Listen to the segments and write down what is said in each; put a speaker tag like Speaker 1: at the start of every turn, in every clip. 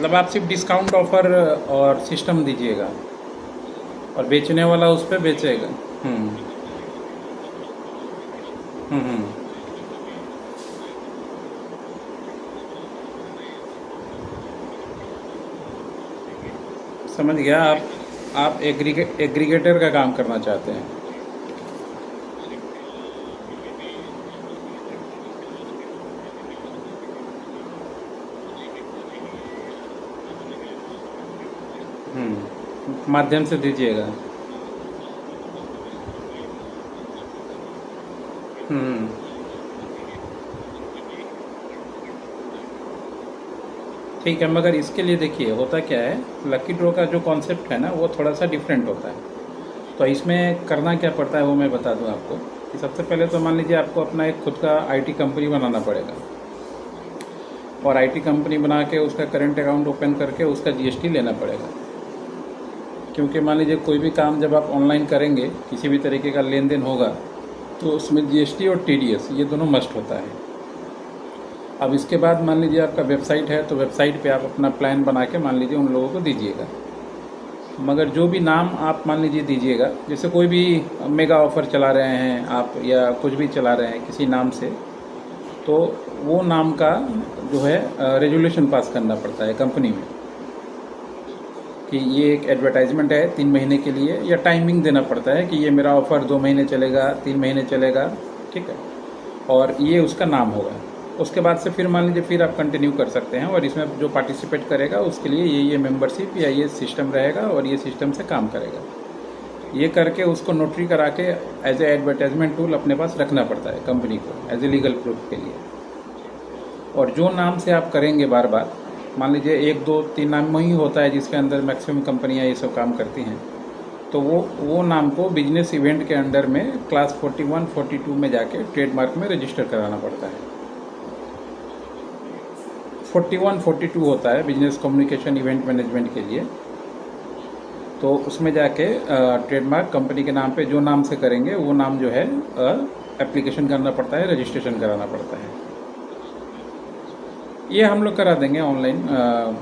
Speaker 1: मतलब आप सिर्फ डिस्काउंट ऑफर और सिस्टम दीजिएगा और बेचने वाला उस पर बेचेगा। हम्म। हम्म। समझ गया। आप एग्रीगेटर का काम करना चाहते हैं। माध्यम से दीजिएगा। हम्म। ठीक है, मगर इसके लिए देखिए होता क्या है, लकी ड्रॉ का जो कॉन्सेप्ट है ना वो थोड़ा सा डिफरेंट होता है। तो इसमें करना क्या पड़ता है वो मैं बता दूं आपको कि सबसे पहले तो मान लीजिए आपको अपना एक खुद का आईटी कंपनी बनाना पड़ेगा, और आईटी कंपनी बना के उसका करंट अकाउंट ओपन करके उसका जीएसटी लेना पड़ेगा। क्योंकि मान लीजिए कोई भी काम जब आप ऑनलाइन करेंगे, किसी भी तरीके का लेन देन होगा, तो उसमें जीएसटी और टीडीएस ये दोनों मस्ट होता है। अब इसके बाद मान लीजिए आपका वेबसाइट है, तो वेबसाइट पे आप अपना प्लान बना के मान लीजिए उन लोगों को दीजिएगा। मगर जो भी नाम आप मान लीजिए दीजिएगा, जैसे कोई भी मेगा ऑफ़र चला रहे हैं आप या कुछ भी चला रहे हैं किसी नाम से, तो वो नाम का जो है रेजुलेशन पास करना पड़ता है कंपनी में कि ये एक एडवर्टाइजमेंट है 3 महीने के लिए, या टाइमिंग देना पड़ता है कि ये मेरा ऑफ़र 2 महीने चलेगा, 3 महीने चलेगा, ठीक है, और ये उसका नाम होगा। उसके बाद से फिर मान लीजिए फिर आप कंटिन्यू कर सकते हैं, और इसमें जो पार्टिसिपेट करेगा उसके लिए ये मेंबरशिप या ये सिस्टम रहेगा और ये सिस्टम से काम करेगा। ये करके उसको नोटरी करा के एज ए एडवर्टाइजमेंट टूल अपने पास रखना पड़ता है कंपनी को, एज ए लीगल प्रूफ के लिए। और जो नाम से आप करेंगे बार बार, मान लीजिए 1 2 3 नाम ही होता है जिसके अंदर मैक्सिमम कंपनियां ये सब काम करती हैं, तो वो नाम को बिजनेस इवेंट के अंडर में क्लास 41 42 में जाके ट्रेडमार्क में रजिस्टर कराना पड़ता है। 41 42 होता है बिजनेस कम्युनिकेशन इवेंट मैनेजमेंट के लिए। तो उसमें जाके ट्रेडमार्क कंपनी के नाम पे जो नाम से करेंगे वो नाम जो है एप्लीकेशन करना पड़ता है, रजिस्ट्रेशन कराना पड़ता है। ये हम लोग करा देंगे ऑनलाइन,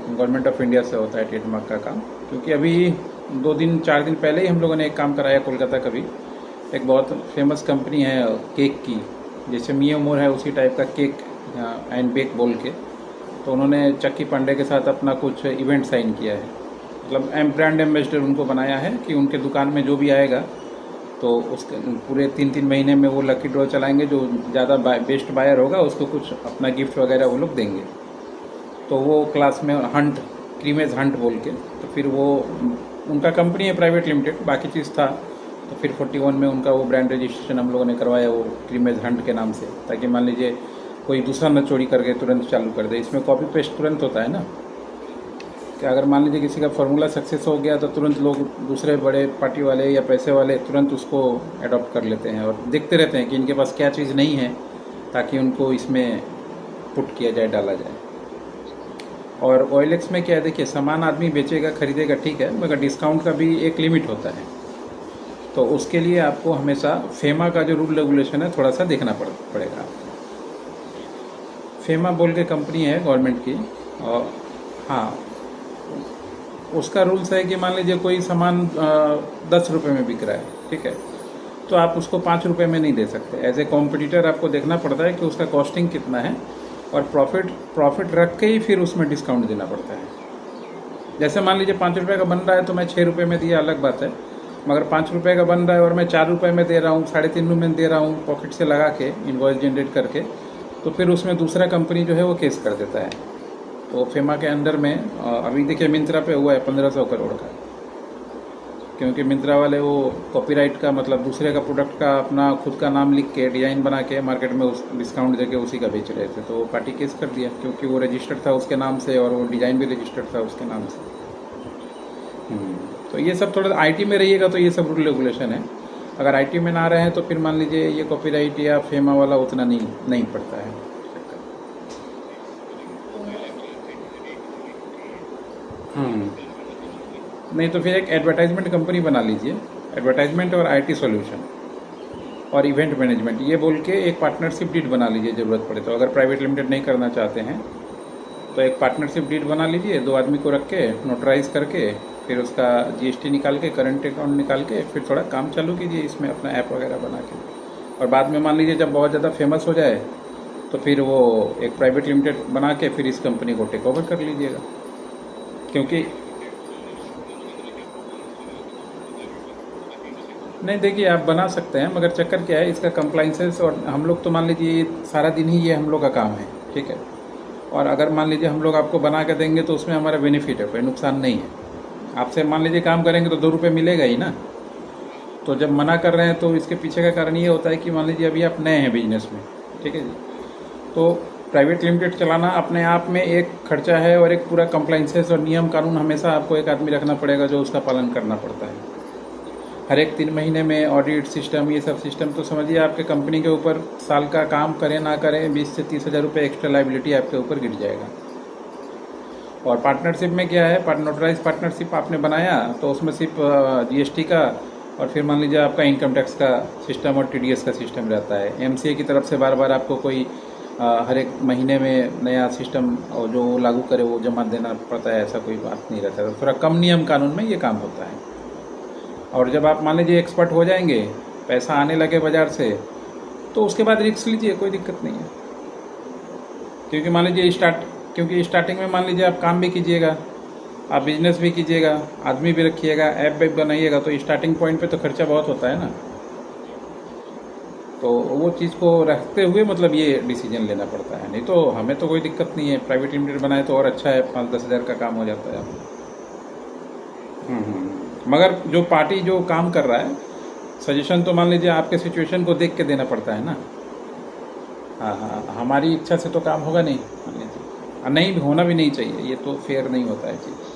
Speaker 1: गवर्नमेंट ऑफ इंडिया से होता है ट्रेडमार्क का काम। क्योंकि अभी 2 दिन 4 दिन पहले ही हम लोगों ने एक काम कराया कोलकाता का भी। एक बहुत फेमस कंपनी है केक की, जैसे मियो मोर है उसी टाइप का केक एंड बेक बोल के, तो उन्होंने चक्की पांडे के साथ अपना कुछ इवेंट साइन किया है। मतलब ब्रांड एम्बेसडर उनको बनाया है कि उनके दुकान में जो भी आएगा तो उसके पूरे 3-3 महीने में वो लकी ड्रॉ चलाएंगे, जो ज़्यादा बेस्ट बायर होगा उसको कुछ अपना गिफ्ट वगैरह वो लोग देंगे। तो वो क्लास में हंट, क्रीमेज हंट बोल के, तो फिर वो उनका कंपनी है प्राइवेट लिमिटेड, बाकी चीज़ था, तो फिर 41 में उनका वो ब्रांड रजिस्ट्रेशन हम लोगों ने करवाया वो क्रीमेज हंट के नाम से, ताकि मान लीजिए कोई दूसरा न चोरी करके तुरंत चालू कर दे। इसमें कॉपी पेस्ट तुरंत होता है ना, कि अगर मान लीजिए किसी का फार्मूला सक्सेस हो गया तो तुरंत लोग दूसरे बड़े पार्टी वाले या पैसे वाले तुरंत उसको अडॉप्ट कर लेते हैं और देखते रहते हैं कि इनके पास क्या चीज़ नहीं है, ताकि उनको इसमें पुट किया जाए, डाला जाए। और OLX में क्या है, देखिए सामान आदमी बेचेगा खरीदेगा ठीक है, मगर डिस्काउंट का भी एक लिमिट होता है। तो उसके लिए आपको हमेशा फेमा का जो रूल रेगुलेशन है थोड़ा सा देखना पड़ेगा। फेमा बोल के कंपनी है गवर्नमेंट की, और हाँ, उसका रूल्स है कि मान लीजिए कोई सामान 10 रुपये में बिक रहा है, ठीक है, तो आप उसको 5 रुपये में नहीं दे सकते। एज ए कॉम्पिटिटर आपको देखना पड़ता है कि उसका कॉस्टिंग कितना है, और प्रॉफिट रख के ही फिर उसमें डिस्काउंट देना पड़ता है। जैसे मान लीजिए 5 रुपये का बन रहा है तो मैं 6 रुपये में दिया, अलग बात है, मगर 5 रुपये का बन रहा है और मैं 4 रुपये में दे रहा हूँ, 3.5 रुपये में दे रहा हूँ पॉकेट से लगा के, इनवॉइस जनरेट करके, तो फिर उसमें दूसरा कंपनी जो है वो केस कर देता है। तो फेमा के अंडर में अभी देखिए मिंत्रा पे हुआ है 1500 करोड़ का, क्योंकि मिंत्रा वाले वो कॉपीराइट का मतलब दूसरे का प्रोडक्ट का अपना खुद का नाम लिख के डिज़ाइन बना के मार्केट में उस डिस्काउंट देके उसी का बेच रहे थे, तो वो पार्टी केस कर दिया, क्योंकि वो रजिस्टर्ड था उसके नाम से और वो डिज़ाइन भी रजिस्टर्ड था उसके नाम से। तो ये सब थोड़ा आईटी में रहिएगा तो ये सब रूल रेगुलेशन है। अगर आईटी में ना रहे तो फिर मान लीजिए ये कॉपीराइट या फेमा वाला उतना नहीं पड़ता है। नहीं तो फिर एक एडवर्टाइजमेंट कंपनी बना लीजिए, एडवर्टाइजमेंट और आईटी सॉल्यूशन और इवेंट मैनेजमेंट ये बोल के एक पार्टनरशिप डीड बना लीजिए, ज़रूरत पड़े तो। अगर प्राइवेट लिमिटेड नहीं करना चाहते हैं तो एक पार्टनरशिप डीड बना लीजिए 2 आदमी को रख के नोटराइज करके, फिर उसका जीएसटी निकाल के, करंट अकाउंट निकाल के, फिर थोड़ा काम चालू कीजिए इसमें अपना ऐप वगैरह बना के। और बाद में मान लीजिए जब बहुत ज़्यादा फेमस हो जाए तो फिर वो एक प्राइवेट लिमिटेड बना के फिर इस कंपनी को टेक ओवर कर लीजिएगा। क्योंकि नहीं, देखिए आप बना सकते हैं, मगर चक्कर क्या है इसका कंप्लाइंसेस, और हम लोग तो मान लीजिए सारा दिन ही ये हम लोग का काम है, ठीक है। और अगर मान लीजिए हम लोग आपको बना के देंगे तो उसमें हमारा बेनिफिट है, कोई नुकसान नहीं है। आपसे मान लीजिए काम करेंगे तो 2 रुपये मिलेगा ही ना। तो जब मना कर रहे हैं तो इसके पीछे का कारण ये होता है कि मान लीजिए अभी आप नए हैं बिजनेस में, ठीक है जी। तो प्राइवेट लिमिटेड चलाना अपने आप में एक खर्चा है, और एक पूरा कंप्लाइंसेस और नियम कानून हमेशा आपको एक आदमी रखना पड़ेगा जो उसका पालन करना पड़ता है। हर एक 3 महीने में ऑडिट सिस्टम, ये सब सिस्टम, तो समझिए आपके कंपनी के ऊपर साल का काम करें ना करें 20 से 30 हज़ार रुपये एक्स्ट्रा लाइबिलिटी आपके ऊपर गिर जाएगा। और पार्टनरशिप में क्या है, नोटराइज पार्टनरशिप आपने बनाया तो उसमें सिर्फ जीएसटी का, और फिर मान लीजिए आपका इनकम टैक्स का सिस्टम और टीडीएस का सिस्टम रहता है। एमसीए की तरफ से बार बार आपको कोई हर एक महीने में नया सिस्टम और जो लागू करे वो जमा देना पड़ता है, ऐसा कोई बात नहीं रहता है। तो थोड़ा कम नियम कानून में ये काम होता है। और जब आप मान लीजिए एक्सपर्ट हो जाएंगे, पैसा आने लगे बाज़ार से, तो उसके बाद रिस्क लीजिए, कोई दिक्कत नहीं है। क्योंकि मान लीजिए क्योंकि स्टार्टिंग में मान लीजिए आप काम भी कीजिएगा, आप बिजनेस भी कीजिएगा, आदमी भी रखिएगा, ऐप भी बनाइएगा, तो स्टार्टिंग पॉइंट पे तो खर्चा बहुत होता है ना। तो वो चीज़ को रखते हुए मतलब ये डिसीजन लेना पड़ता है। नहीं तो हमें तो कोई दिक्कत नहीं है, प्राइवेट लिमिटेड बनाए तो और अच्छा है, 5-10 हज़ार का काम हो जाता है। मगर जो पार्टी जो काम कर रहा है, सजेशन तो मान लीजिए आपके सिचुएशन को देख के देना पड़ता है ना। हाँ, हमारी इच्छा से तो काम होगा नहीं, मान लीजिए, नहीं होना भी नहीं चाहिए, ये तो फेयर नहीं होता है चीज़।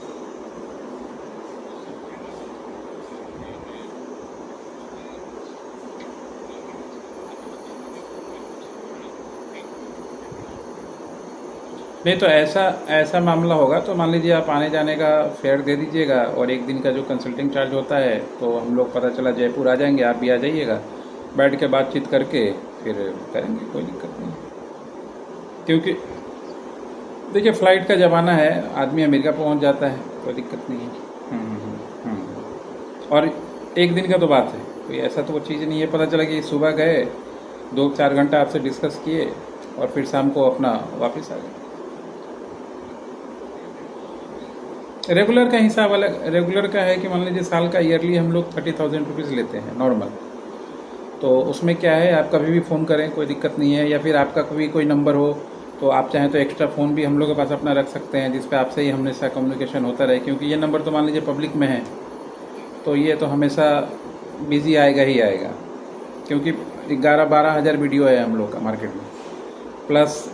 Speaker 1: नहीं तो ऐसा मामला होगा तो मान लीजिए आप आने जाने का फेयर दे दीजिएगा, और एक दिन का जो कंसल्टिंग चार्ज होता है तो हम लोग पता चला जयपुर आ जाएंगे, आप भी आ जाइएगा, बैठ के बातचीत करके फिर करेंगे, कोई दिक्कत नहीं। क्योंकि देखिए फ़्लाइट का ज़माना है, आदमी अमेरिका पहुंच जाता है, कोई दिक्कत नहीं है। और एक दिन का तो बात है, कोई ऐसा तो वो चीज़ नहीं है। पता चला कि सुबह गए, 2-4 घंटा आपसे डिस्कस किए और फिर शाम को अपना वापस आ गए। रेगुलर का हिसाब अलग, रेगुलर का है कि मान लीजिए साल का ईयरली हम लोग 30,000 रुपीज़ लेते हैं नॉर्मल। तो उसमें क्या है, आप कभी भी फ़ोन करें, कोई दिक्कत नहीं है। या फिर आपका कभी कोई नंबर हो तो आप चाहें तो एक्स्ट्रा फ़ोन भी हम लोग के पास अपना रख सकते हैं, जिस पे आपसे ही हमेशा कम्युनिकेशन होता रहे। क्योंकि ये नंबर तो मान लीजिए पब्लिक में है, तो ये तो हमेशा बिज़ी आएगा ही आएगा। क्योंकि 11-12 हज़ार वीडियो है हम लोग का मार्केट में, प्लस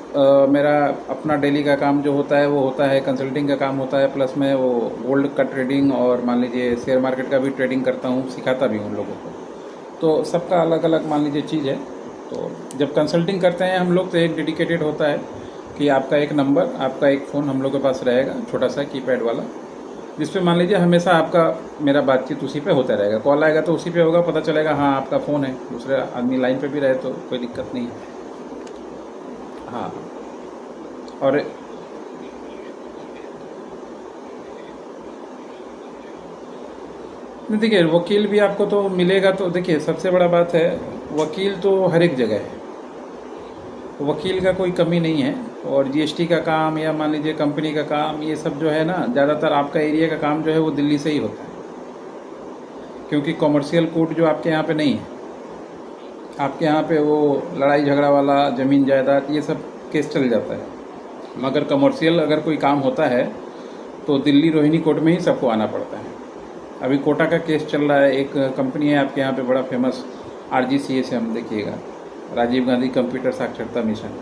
Speaker 1: मेरा अपना डेली का काम जो होता है वो होता है, कंसल्टिंग का काम होता है, प्लस मैं वो गोल्ड का ट्रेडिंग और मान लीजिए शेयर मार्केट का भी ट्रेडिंग करता हूँ, सिखाता भी हूँ लोगों को। तो सबका अलग अलग मान लीजिए चीज़ है। तो जब कंसल्टिंग करते हैं हम लोग तो एक डेडिकेटेड होता है कि आपका एक नंबर, आपका एक फ़ोन हम लोग के पास रहेगा, छोटा सा कीपैड वाला, जिस पे मान लीजिए हमेशा आपका मेरा बातचीत उसी पे होता रहेगा। कॉल आएगा तो उसी पे होगा, पता चलेगा हाँ आपका फ़ोन है, दूसरे आदमी लाइन पे भी रहे तो कोई दिक्कत नहीं है। हाँ, और देखिए वकील भी आपको तो मिलेगा। तो देखिए सबसे बड़ा बात है, वकील तो हर एक जगह है, वकील का कोई कमी नहीं है। और जीएसटी का काम या मान लीजिए कंपनी का काम, ये सब जो है ना, ज़्यादातर आपका एरिया का काम जो है वो दिल्ली से ही होता है। क्योंकि कॉमर्शियल कोर्ट जो आपके यहाँ पे नहीं है, आपके यहाँ पे वो लड़ाई झगड़ा वाला, ज़मीन जायदाद, ये सब केस चल जाता है। मगर कमर्शियल अगर कोई काम होता है तो दिल्ली रोहिणी कोर्ट में ही सबको आना पड़ता है। अभी कोटा का केस चल रहा है, एक कंपनी है आपके यहाँ पे बड़ा फेमस, RGCSM, देखिएगा, राजीव गांधी कंप्यूटर साक्षरता मिशन,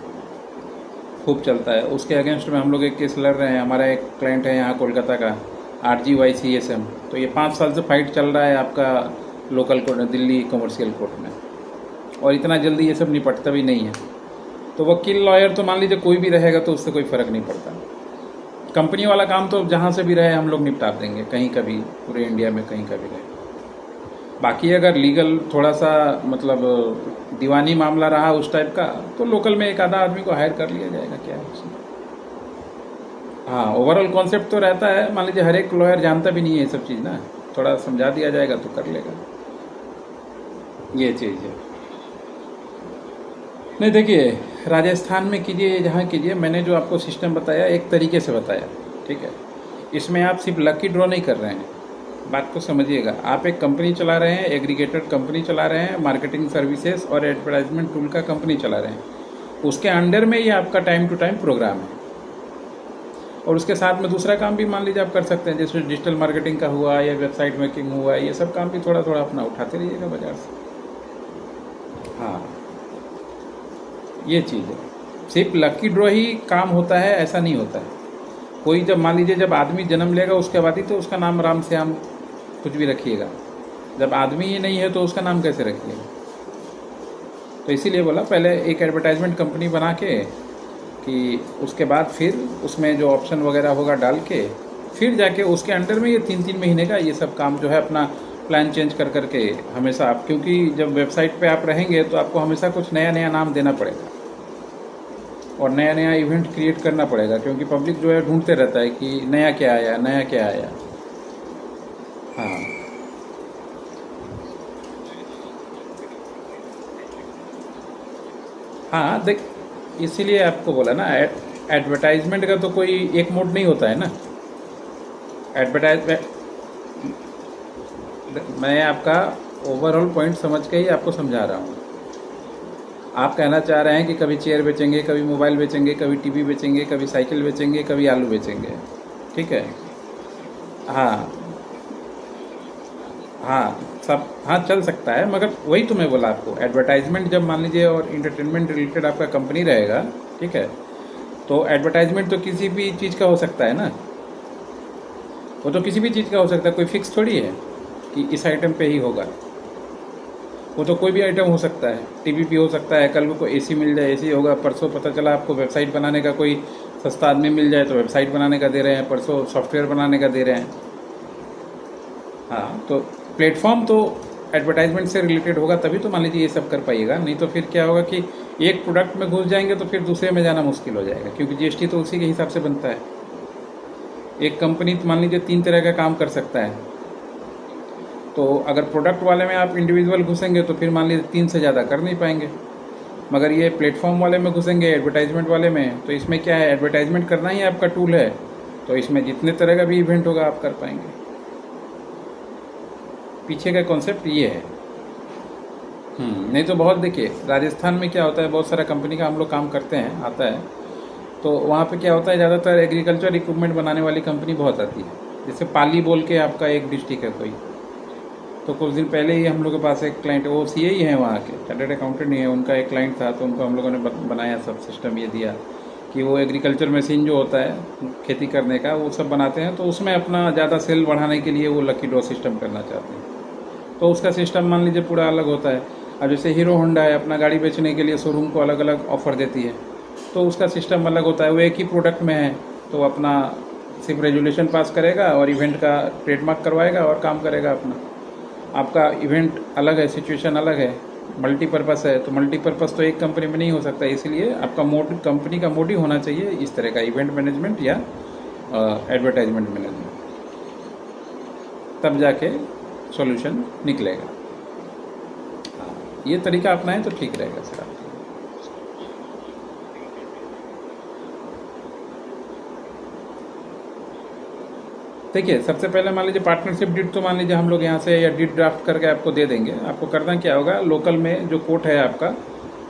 Speaker 1: खूब चलता है। उसके अगेंस्ट में हम लोग एक केस लड़ रहे हैं। हमारा एक क्लाइंट है यहाँ कोलकाता का, RGYCSM। तो ये 5 साल से फाइट चल रहा है आपका local court, Delhi commercial court में, और इतना जल्दी ये सब निपटता भी नहीं है। तो वकील लॉयर तो मान लीजिए कोई भी रहेगा तो उससे कोई फ़र्क नहीं पड़ता। कंपनी वाला काम तो जहाँ से भी रहे हम लोग निपटा देंगे, कहीं का भी, पूरे इंडिया में कहीं का भी रहे। बाकी अगर लीगल थोड़ा सा मतलब दीवानी मामला रहा उस टाइप का, तो लोकल में एक आधा आदमी को हायर कर लिया जाएगा, क्या है उसमें। हाँ, ओवरऑल कॉन्सेप्ट तो रहता है। मान लीजिए हर एक लॉयर जानता भी नहीं है ये सब चीज़ ना, थोड़ा समझा दिया जाएगा तो कर लेगा, ये चीज़ है। नहीं देखिए, राजस्थान में कीजिए, जहाँ कीजिए, मैंने जो आपको सिस्टम बताया एक तरीके से बताया, ठीक है। इसमें आप सिर्फ लकी ड्रॉ नहीं कर रहे हैं, बात को समझिएगा। आप एक कंपनी चला रहे हैं, एग्रीगेटेड कंपनी चला रहे हैं, मार्केटिंग सर्विसेज और एडवर्टाइजमेंट टूल का कंपनी चला रहे हैं। उसके अंडर में ये आपका टाइम टू टाइम प्रोग्राम है। और उसके साथ में दूसरा काम भी मान लीजिए आप कर सकते हैं, जैसे डिजिटल मार्केटिंग का हुआ या वेबसाइट मेकिंग हुआ, ये सब काम भी थोड़ा थोड़ा अपना उठाते रहिएगा बाजार से। हाँ, ये चीज़ है। सिर्फ लकी ड्रॉ ही काम होता है ऐसा नहीं होता है। कोई जब मान लीजिए जब आदमी जन्म लेगा उसके बाद ही तो उसका नाम राम श्याम कुछ भी रखिएगा। जब आदमी ही नहीं है तो उसका नाम कैसे रखिएगा? तो इसीलिए बोला पहले एक एडवर्टाइजमेंट कंपनी बना के, कि उसके बाद फिर उसमें जो ऑप्शन वगैरह होगा डाल के, फिर जाके उसके अंडर में ये 3-3 महीने का ये सब काम जो है अपना प्लान चेंज कर करके हमेशा आप, क्योंकि जब वेबसाइट पे आप रहेंगे तो आपको हमेशा कुछ नया नया नाम देना पड़ेगा और नया नया इवेंट क्रिएट करना पड़ेगा, क्योंकि पब्लिक जो है ढूंढते रहता है कि नया क्या आया, नया क्या आया। हाँ, हाँ देख, इसीलिए आपको बोला ना, एडवर्टाइजमेंट का तो कोई एक मोड नहीं होता है ना। एडवर्टाइजमेंट, मैं आपका ओवरऑल पॉइंट समझ के ही आपको समझा रहा हूँ। आप कहना चाह रहे हैं कि कभी चेयर बेचेंगे, कभी मोबाइल बेचेंगे, कभी टीवी बेचेंगे, कभी साइकिल बेचेंगे, कभी आलू बेचेंगे, ठीक है। हाँ, हाँ सब, हाँ चल सकता है, मगर वही तो मैं बोला आपको, एडवर्टाइजमेंट जब मान लीजिए और इंटरटेनमेंट रिलेटेड आपका कंपनी रहेगा, ठीक है, तो एडवर्टाइजमेंट तो किसी भी चीज़ का हो सकता है ना। वो तो किसी भी चीज़ का हो सकता है, कोई फिक्स थोड़ी है कि इस आइटम पे ही होगा। वो तो कोई भी आइटम हो सकता है, टीवी भी हो सकता है, कल को एसी मिल जाए एसी होगा, परसों पता चला आपको वेबसाइट बनाने का कोई सस्ता आदमी मिल जाए तो वेबसाइट बनाने का दे रहे हैं, परसों सॉफ्टवेयर बनाने का दे रहे हैं। हाँ, तो प्लेटफॉर्म तो एडवर्टाइजमेंट से रिलेटेड होगा तभी तो मान लीजिए ये सब कर पाइएगा, नहीं तो फिर क्या होगा कि एक प्रोडक्ट में घुस जाएंगे तो फिर दूसरे में जाना मुश्किल हो जाएगा, क्योंकि जीएसटी तो उसी के हिसाब से बनता है। एक कंपनी मान लीजिए 3 तरह का काम कर सकता है, तो अगर प्रोडक्ट वाले में आप इंडिविजुअल घुसेंगे तो फिर मान लीजिए 3 से ज़्यादा कर नहीं पाएंगे। मगर ये प्लेटफॉर्म वाले में घुसेंगे, एडवर्टाइजमेंट वाले में, तो इसमें क्या है, एडवर्टाइजमेंट करना ही आपका टूल है, तो इसमें जितने तरह का भी इवेंट होगा आप कर पाएंगे। पीछे का कॉन्सेप्ट ये है। नहीं तो बहुत, देखिए राजस्थान में क्या होता है, बहुत सारा कंपनी का हम लोग काम करते हैं, आता है, तो वहाँ पे क्या होता है, ज़्यादातर एग्रीकल्चर इक्विपमेंट बनाने वाली कंपनी बहुत आती है। जैसे पाली बोल के आपका एक डिस्ट्रिक्ट है कोई, तो कुछ दिन पहले ही हम लोग के पास एक क्लाइंट, वो सीए ही हैं वहाँ के, चार्टर्ड अकाउंटेंट ही है, उनका एक क्लाइंट था, तो उनको हम लोगों ने बनाया सब सिस्टम ये दिया कि वो एग्रीकल्चर मशीन जो होता है खेती करने का, वो सब बनाते हैं, तो उसमें अपना ज़्यादा सेल बढ़ाने के लिए वो लकी ड्रॉ सिस्टम करना चाहते हैं। तो उसका सिस्टम मान लीजिए पूरा अलग होता है। अब जैसे हीरो होंडा है, अपना गाड़ी बेचने के लिए शोरूम को अलग अलग ऑफ़र देती है, तो उसका सिस्टम अलग होता है। वो एक ही प्रोडक्ट में है, तो अपना सिर्फ रेजुलेशन पास करेगा और इवेंट का ट्रेडमार्क करवाएगा और काम करेगा अपना। आपका इवेंट अलग है, सिचुएशन अलग है, मल्टीपर्पज़ है, तो मल्टीपर्पज़ तो एक कंपनी में नहीं हो सकता, इसलिए आपका मोड, कंपनी का मोड ही होना चाहिए इस तरह का, इवेंट मैनेजमेंट या एडवर्टाइजमेंट मैनेजमेंट, तब जाके सॉल्यूशन निकलेगा। ये तरीका अपनाएं तो ठीक रहेगा सर आपके। देखिए, सबसे पहले मान लीजिए पार्टनरशिप डीड तो मान लीजिए हम लोग यहाँ से या डीड ड्राफ्ट करके आपको दे देंगे। आपको करना क्या होगा, लोकल में जो कोर्ट है आपका,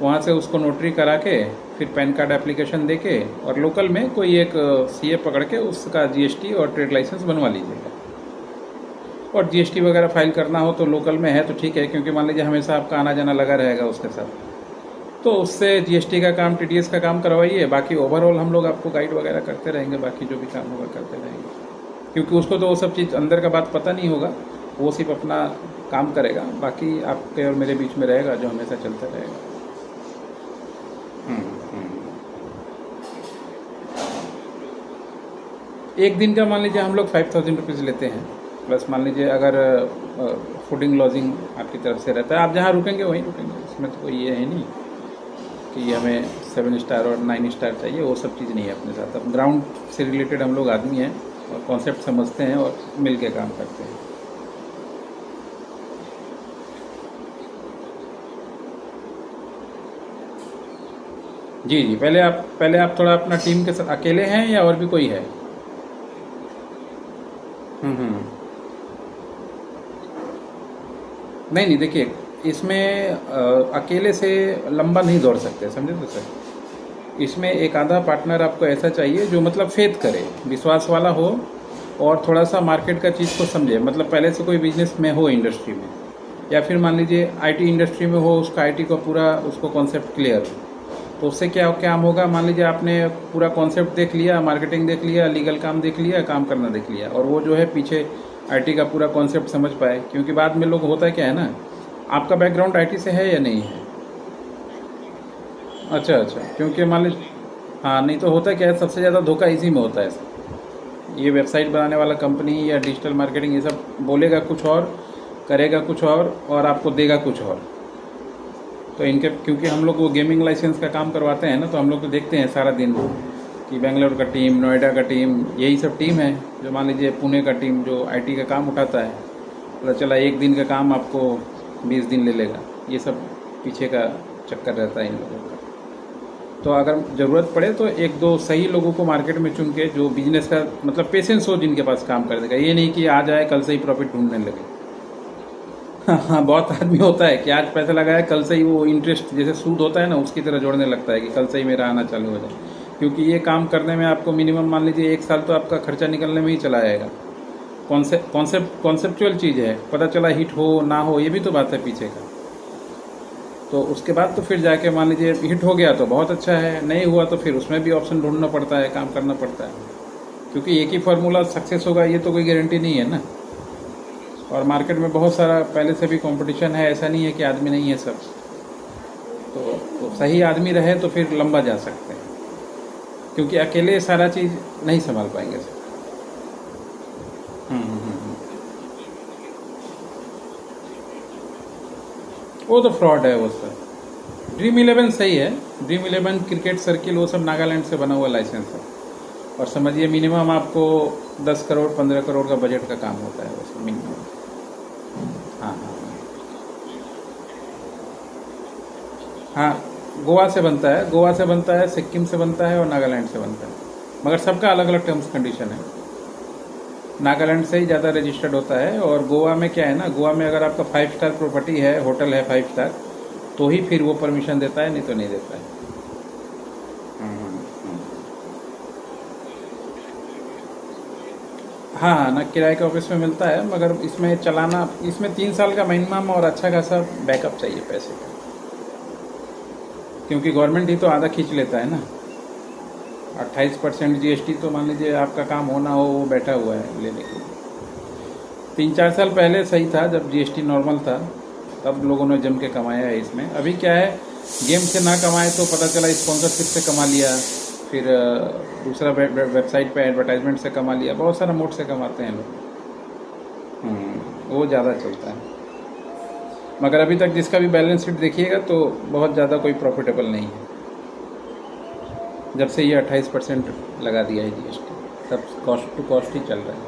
Speaker 1: वहाँ से उसको नोटरी करा के, फिर पैन कार्ड एप्लीकेशन दे के, और लोकल में कोई एक सीए पकड़ के उसका जीएसटी और ट्रेड लाइसेंस बनवा लीजिएगा। और जीएसटी वगैरह फाइल करना हो तो लोकल में है तो ठीक है, क्योंकि मान लीजिए हमेशा आपका आना जाना लगा रहेगा उसके साथ, तो उससे जीएसटी का काम, टीडीएस का काम करवाइए। बाकी ओवरऑल हम लोग आपको गाइड वगैरह करते रहेंगे, बाकी जो भी काम होगा करते रहेंगे, क्योंकि उसको तो वो सब चीज़ अंदर का बात पता नहीं होगा, वो सिर्फ अपना काम करेगा, बाकी आपके और मेरे बीच में रहेगा जो हमेशा चलता रहेगा। एक दिन का मान लीजिए हम लोग 5000 रुपीज़ लेते हैं, प्लस मान लीजिए अगर फूडिंग लॉजिंग आपकी तरफ से रहता है, आप जहाँ रुकेंगे वहीं रुकेंगे, इसमें तो कोई ये है नहीं कि हमें 7 स्टार और 9 स्टार चाहिए, वो सब चीज़ नहीं है अपने साथ। अब ग्राउंड से रिलेटेड हम लोग आदमी हैं और कॉन्सेप्ट समझते हैं और मिल के काम करते हैं। जी जी, पहले आप थोड़ा अपना टीम के साथ अकेले हैं या और भी कोई है? हम्म। नहीं नहीं, देखिए इसमें अकेले से लंबा नहीं दौड़ सकते, समझे तो सर। इसमें एक आधा पार्टनर आपको ऐसा चाहिए जो मतलब फेथ करे, विश्वास वाला हो और थोड़ा सा मार्केट का चीज़ को समझे, मतलब पहले से कोई बिजनेस में हो इंडस्ट्री में, या फिर मान लीजिए आईटी इंडस्ट्री में हो, उसका आईटी का पूरा उसको कॉन्सेप्ट क्लियर हो। तो उससे क्या काम होगा, मान लीजिए आपने पूरा कॉन्सेप्ट देख लिया, मार्केटिंग देख लिया, लीगल काम देख लिया, काम करना देख लिया, और वो जो है पीछे आईटी का पूरा कॉन्सेप्ट समझ पाए। क्योंकि बाद में लोग होता है क्या है ना, आपका बैकग्राउंड आईटी से है या नहीं है? अच्छा अच्छा, क्योंकि मान लीजिए हाँ, नहीं तो होता क्या है, सबसे ज़्यादा धोखा इसी में होता है सर। ये वेबसाइट बनाने वाला कंपनी या डिजिटल मार्केटिंग ये सब बोलेगा कुछ और, करेगा कुछ और आपको देगा कुछ और। तो इनके, क्योंकि हम लोग वो गेमिंग लाइसेंस का काम करवाते हैं ना, तो हम लोग तो देखते हैं सारा दिन कि बेंगलोर का टीम, नोएडा का टीम, यही सब टीम है जो, मान लीजिए पुणे का टीम जो आईटी का काम उठाता है, पता चला एक दिन का काम आपको 20 दिन ले लेगा। ये सब पीछे का चक्कर रहता है इन लोगों का। तो अगर ज़रूरत पड़े तो एक दो सही लोगों को मार्केट में चुन के, जो बिजनेस का मतलब पेशेंस हो, जिनके पास काम कर देगा। ये नहीं कि आ जाए कल से ही प्रॉफिट ढूंढने लगे। हाँ, बहुत आदमी होता है कि आज पैसा लगाया, कल से ही वो इंटरेस्ट जैसे सूद होता है ना, उसकी तरह जोड़ने लगता है कि कल से ही मेरा आना चालू हो जाए। क्योंकि ये काम करने में आपको मिनिमम मान लीजिए 1 साल तो आपका खर्चा निकलने में ही चला जाएगा। कॉन्सेप्चुअल चीज़ है, पता चला हिट हो ना हो, ये भी तो बात है पीछे का। तो उसके बाद तो फिर जाके मान लीजिए हिट हो गया तो बहुत अच्छा है, नहीं हुआ तो फिर उसमें भी ऑप्शन ढूंढना पड़ता है, काम करना पड़ता है। क्योंकि एक ही फार्मूला सक्सेस होगा ये तो कोई गारंटी नहीं है ना। और मार्केट में बहुत सारा पहले से भी कंपटीशन है, ऐसा नहीं है कि आदमी नहीं है सब। तो सही आदमी रहे तो फिर लंबा जा सकते हैं, क्योंकि अकेले सारा चीज़ नहीं संभाल पाएंगे सर। वो तो फ्रॉड है वो सर। ड्रीम 11 सही है, ड्रीम 11 क्रिकेट सर्किल वो सब नागालैंड से बना हुआ लाइसेंस है। और समझिए मिनिमम आपको 10 करोड़ 15 करोड़ का बजट का काम होता है वो सब मिनिमम। हाँ हाँ हाँ, गोवा से बनता है, सिक्किम से बनता है और नागालैंड से बनता है, मगर सबका अलग अलग टर्म्स कंडीशन है। नागालैंड से ही ज़्यादा रजिस्टर्ड होता है। और गोवा में क्या है ना, गोवा में अगर आपका 5 स्टार प्रॉपर्टी है, होटल है 5 स्टार, तो ही फिर वो परमिशन देता है, नहीं तो नहीं देता है। हाँ हाँ ना, किराए के ऑफिस में मिलता है, मगर इसमें चलाना, इसमें 3 साल का मिनिमम और अच्छा खासा बैकअप चाहिए पैसे का। क्योंकि गवर्नमेंट ही तो आधा खींच लेता है ना। 28% जीएसटी, तो मान लीजिए आपका काम होना हो, वो बैठा हुआ है लेने के लिए। 3-4 साल पहले सही था, जब जीएसटी नॉर्मल था, तब लोगों ने जम के कमाया है इसमें। अभी क्या है, गेम से ना कमाए तो पता चला स्पॉन्सरशिप से कमा लिया, फिर दूसरा वेबसाइट पे एडवर्टाइजमेंट से कमा लिया, बहुत सारा मोड से कमाते हैं लोग। वो ज़्यादा चलता है। मगर अभी तक जिसका भी बैलेंस शीट देखिएगा तो बहुत ज़्यादा कोई प्रॉफिटेबल नहीं है, जब से ये 28% लगा दिया है जीएसटी, तब कॉस्ट टू कॉस्ट ही चल रहा है।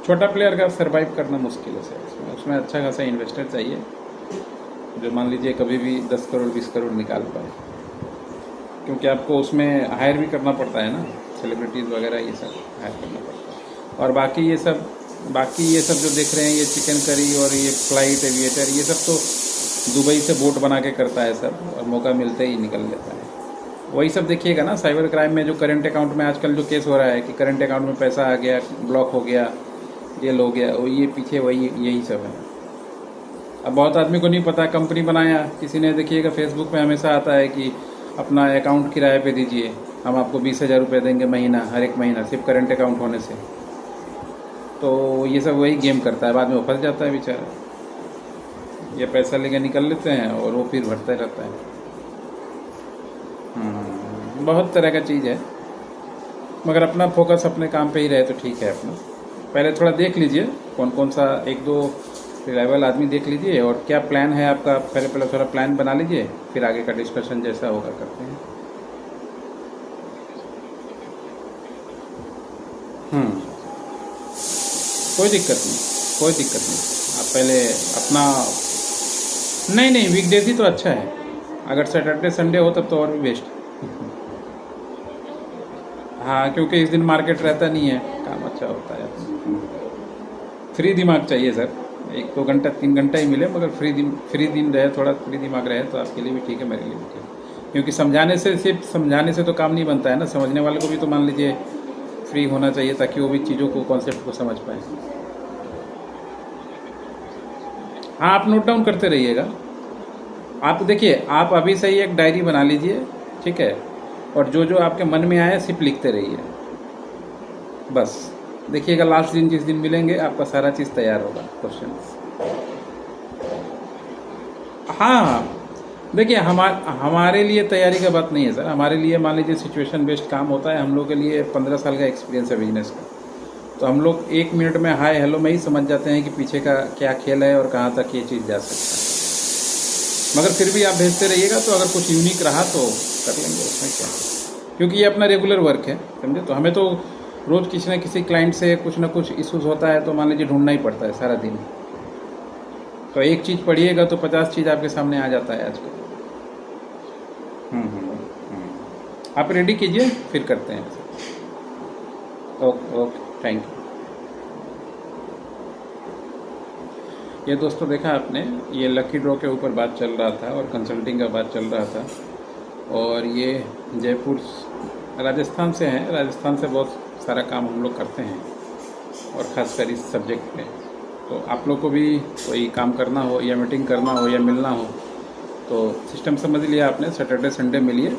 Speaker 1: छोटा प्लेयर का सरवाइव करना मुश्किल है उसमें अच्छा खासा इन्वेस्टर चाहिए, जो मान लीजिए कभी भी 10 करोड़ 20 करोड़ निकाल पाए। क्योंकि आपको उसमें हायर भी करना पड़ता है ना, सेलिब्रिटीज़ वगैरह ये सब हायर करना पड़ता है। और बाकी ये सब जो देख रहे हैं, ये चिकन करी और ये फ्लाइट एविएटर, ये सब तो दुबई से बोट बना के करता है सब, और मौका मिलते ही निकल लेता है। वही सब देखिएगा ना साइबर क्राइम में, जो करंट अकाउंट में आजकल जो केस हो रहा है कि करंट अकाउंट में पैसा आ गया, ब्लॉक हो गया, जेल हो गया, वो ये पीछे वही यही सब है। अब बहुत आदमी को नहीं पता, कंपनी बनाया किसी ने, देखिएगा फेसबुक पे हमेशा आता है कि अपना अकाउंट किराए पे दीजिए, हम आपको 20,000 रुपये देंगे महीना, हर एक महीना, सिर्फ करंट अकाउंट होने से। तो ये सब वही गेम करता है, बाद में वो फंस जाता है बेचारा। ये पैसा लेके निकल लेते हैं और वो फिर भरता रहता है। बहुत तरह का चीज़ है, मगर अपना फोकस अपने काम पे ही रहे तो ठीक है। अपना पहले थोड़ा देख लीजिए कौन कौन सा, 1-2 रिलायबल आदमी देख लीजिए, और क्या प्लान है आपका, पहले थोड़ा प्लान बना लीजिए, फिर आगे का डिस्कशन जैसा होगा करते हैं। कोई दिक्कत नहीं, कोई दिक्कत नहीं। आप पहले अपना, नहीं नहीं, वीकडेज ही तो अच्छा है। अगर सैटरडे संडे हो तब तो और भी बेस्ट। हाँ, क्योंकि इस दिन मार्केट रहता नहीं है, काम अच्छा होता है। फ्री दिमाग चाहिए सर, 1-2 घंटा 3 घंटा ही मिले, मगर फ्री दिन रहे, थोड़ा फ्री दिमाग रहे तो आपके लिए भी ठीक है, मेरे लिए भी ठीक है। क्योंकि सिर्फ समझाने से तो काम नहीं बनता है ना, समझने वाले को भी तो मान लीजिए फ्री होना चाहिए, ताकि वो भी चीज़ों को, कॉन्सेप्ट को समझ पाए। हाँ, आप नोट डाउन करते रहिएगा। आप देखिए, आप अभी से ही एक डायरी बना लीजिए, ठीक है, और जो जो आपके मन में आए सिर्फ लिखते रहिए बस। देखिएगा लास्ट दिन जिस दिन मिलेंगे आपका सारा चीज़ तैयार होगा, क्वेश्चन। हाँ, देखिए हमारे लिए तैयारी का बात नहीं है सर। हमारे लिए मान लीजिए सिचुएशन बेस्ड काम होता है। हम लोग के लिए 15 साल का एक्सपीरियंस है बिजनेस का, तो हम लोग 1 मिनट में हाय हेलो में ही समझ जाते हैं कि पीछे का क्या खेल है और कहाँ तक ये चीज़ जा सकता है। मगर फिर भी आप भेजते रहिएगा, तो अगर कुछ यूनिक रहा तो कर लेंगे, उसमें क्या, क्योंकि ये अपना रेगुलर वर्क है, समझे। तो हमें तो रोज़ किसी न किसी क्लाइंट से कुछ ना कुछ इश्यूज़ होता है, तो मान लीजिए ढूंढना ही पड़ता है सारा दिन। तो एक चीज़ पढ़िएगा तो 50 चीज़ आपके सामने आ जाता है आजकल। आप रेडी कीजिए, फिर करते हैं। Okay okay, thank you. ये दोस्तों देखा आपने, ये लकी ड्रॉ के ऊपर बात चल रहा था और कंसल्टिंग का बात चल रहा था, और ये जयपुर राजस्थान से हैं। राजस्थान से बहुत सारा काम हम लोग करते हैं, और ख़ासकर इस सब्जेक्ट पे। तो आप लोग को भी कोई काम करना हो या मीटिंग करना हो या मिलना हो, तो सिस्टम समझ लिया आपने। सैटरडे संडे मिलिए,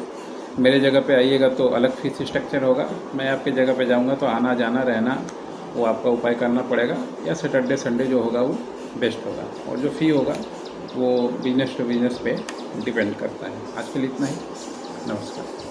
Speaker 1: मेरे जगह पे आइएगा तो अलग फीस स्ट्रक्चर होगा। मैं आपके जगह पे जाऊंगा तो आना जाना रहना वो आपका उपाय करना पड़ेगा, या सैटरडे संडे जो होगा वो बेस्ट होगा। और जो फ़ी होगा वो बिजनेस टू बिजनेस पे डिपेंड करता है। आज के लिए इतना ही, नमस्कार।